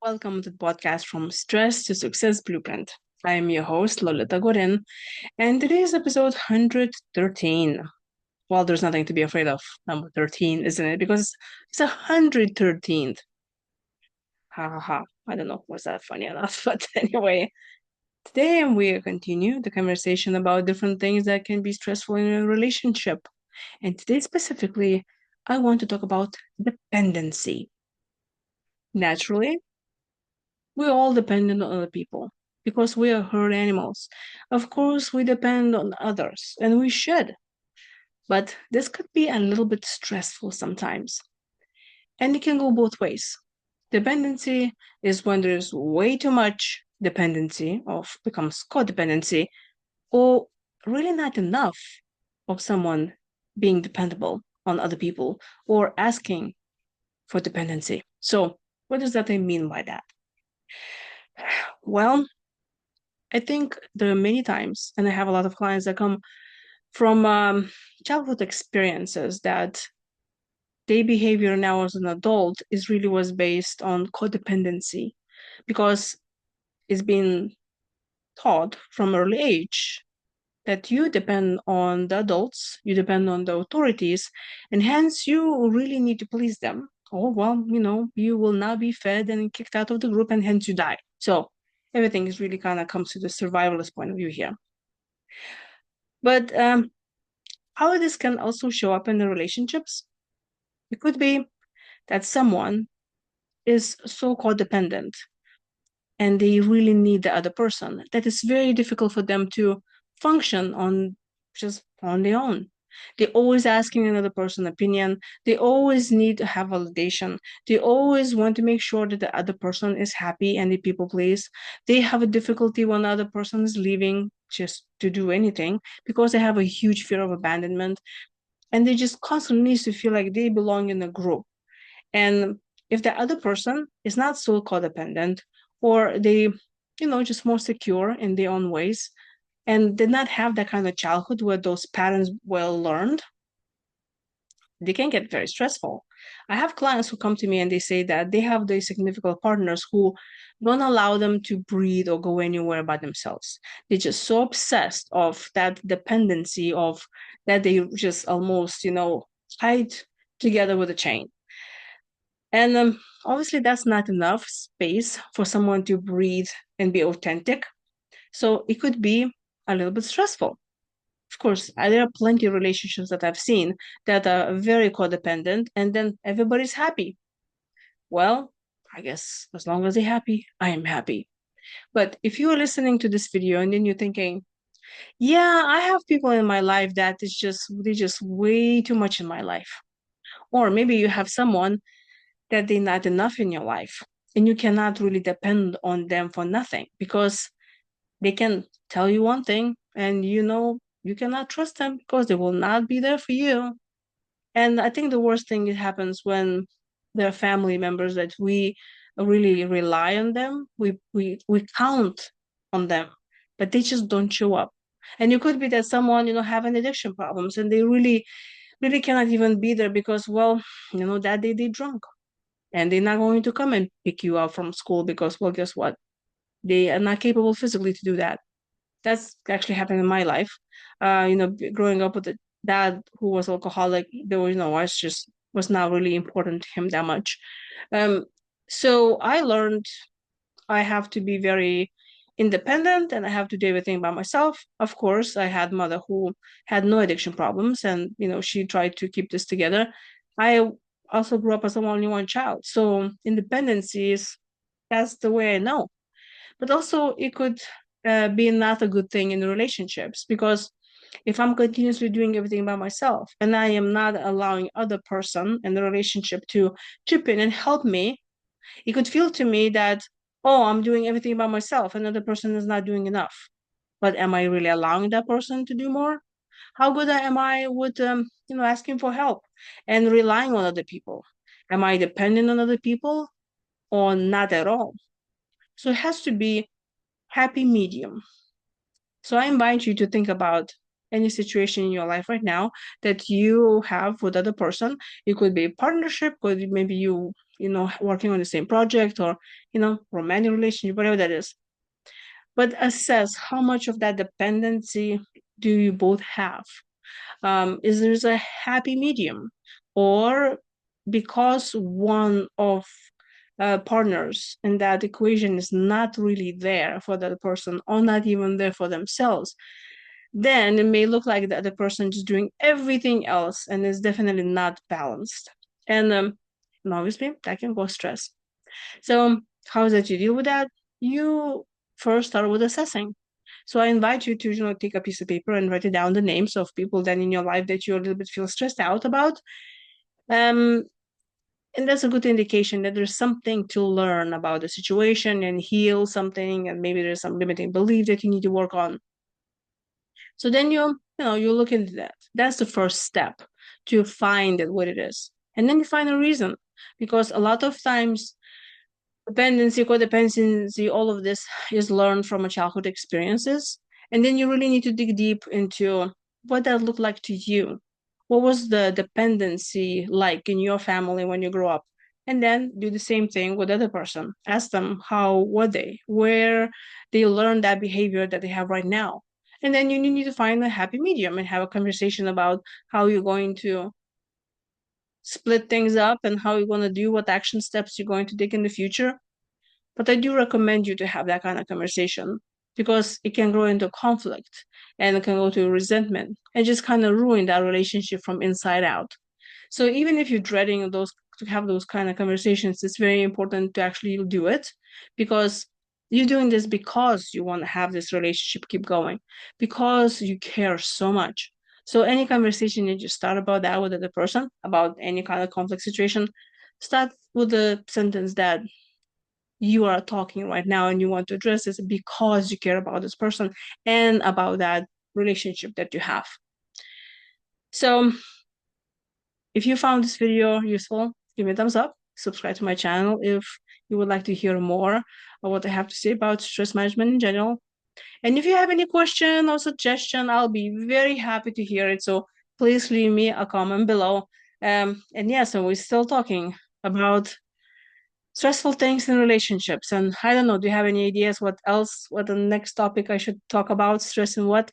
Welcome to the podcast from Stress to Success Blueprint. I am your host, Lolita, and today's episode 113. Well, there's nothing to be afraid of, number 13, isn't it? Because it's 113th. Ha ha ha. I don't know, was that funny enough? But anyway, today we continue the conversation about different things that can be stressful in a relationship. And today specifically, I want to talk about dependency. Naturally, we're all dependent on other people because we are herd animals. Of course, we depend on others, and we should. But this could be a little bit stressful sometimes. And it can go both ways. Dependency is when there's way too much dependency, or becomes codependency, or really not enough of someone being dependable on other people or asking for dependency. So, what does that mean by that? Well, I think there are many times, and I have a lot of clients that come from childhood experiences that their behavior now as an adult is really was based on codependency because it's been taught from early age that you depend on the adults, you depend on the authorities, and hence you really need to please them. Oh, well, you will now be fed and kicked out of the group, and hence you die. So everything is really kind of comes to the survivalist point of view here. But how this can also show up in the relationships? It could be that someone is so codependent and they really need the other person that it's very difficult for them to function on just on their own. They're always asking another person opinion. They always need to have validation. They always want to make sure that the other person is happy and the people please. They have a difficulty when the other person is leaving just to do anything because they have a huge fear of abandonment, and they just constantly need to feel like they belong in a group. And if the other person is not so codependent, or they, just more secure in their own ways, and did not have that kind of childhood where those patterns well learned, they can get very stressful. I have clients who come to me and they say that they have these significant partners who don't allow them to breathe or go anywhere by themselves. They're just so obsessed of that dependency of that they just almost, tied together with a chain. And obviously, that's not enough space for someone to breathe and be authentic. So it could be a little bit stressful. Of course, there are plenty of relationships that I've seen that are very codependent, and then everybody's happy. Well, I guess as long as they're happy, I am happy. But if you are listening to this video and then you're thinking, yeah, I have people in my life that is just, they're just way too much in my life. Or maybe you have someone that they're not enough in your life and you cannot really depend on them for nothing because they can tell you one thing and you cannot trust them because they will not be there for you. And I think the worst thing it happens when there are family members that we really rely on them. We count on them, but they just don't show up. And it could be that someone, having addiction problems and they really, really cannot even be there because, well, that day they drunk and they're not going to come and pick you up from school because, well, guess what? They are not capable physically to do that. That's actually happened in my life. Growing up with a dad who was alcoholic, there was I just was not really important to him that much. Um, so I learned I have to be very independent and I have to do everything by myself. Of course, I had mother who had no addiction problems and she tried to keep this together. I also grew up as only one child. So independency is that's the way I know. But also it could be not a good thing in the relationships because if I'm continuously doing everything by myself and I am not allowing other person in the relationship to chip in and help me, it could feel to me that, oh, I'm doing everything by myself. Another person is not doing enough. But am I really allowing that person to do more? How good am I with, asking for help and relying on other people? Am I dependent on other people or not at all? So it has to be happy medium. So I invite you to think about any situation in your life right now that you have with other person. It could be a partnership, could maybe you working on the same project or, romantic relationship, whatever that is. But assess how much of that dependency do you both have. Is there a happy medium, or because one of partners in that equation is not really there for the other person or not even there for themselves, then it may look like the other person is doing everything else and is definitely not balanced. And obviously that can cause stress. So how is that you deal with that? You first start with assessing. So I invite you to, take a piece of paper and write it down the names of people then in your life that you a little bit feel stressed out about. Um, and that's a good indication that there's something to learn about the situation and heal something, and maybe there's some limiting belief that you need to work on. So then you look into that. That's the first step to find what it is. And then you find a reason. Because a lot of times dependency, codependency, all of this is learned from a childhood experiences. And then you really need to dig deep into what that looked like to you. What was the dependency like in your family when you grew up? And then do the same thing with the other person. Ask them how were they, where they learned that behavior that they have right now. And then you need to find a happy medium and have a conversation about how you're going to split things up and how you're going to do what action steps you're going to take in the future. But I do recommend you to have that kind of conversation because it can grow into conflict and it can go to resentment and just kind of ruin that relationship from inside out. So even if you're dreading those to have those kind of conversations, it's very important to actually do it because you're doing this because you want to have this relationship keep going, because you care so much. So any conversation that you start about that with the person, about any kind of conflict situation, start with the sentence that you are talking right now and you want to address this because you care about this person and about that relationship that you have. So if you found this video useful, give me a thumbs up, subscribe to my channel if you would like to hear more of what I have to say about stress management in general. And if you have any question or suggestion, I'll be very happy to hear it. So please leave me a comment below. And yeah, so we're still talking about stressful things in relationships. And I don't know, do you have any ideas what the next topic I should talk about? Stress and what?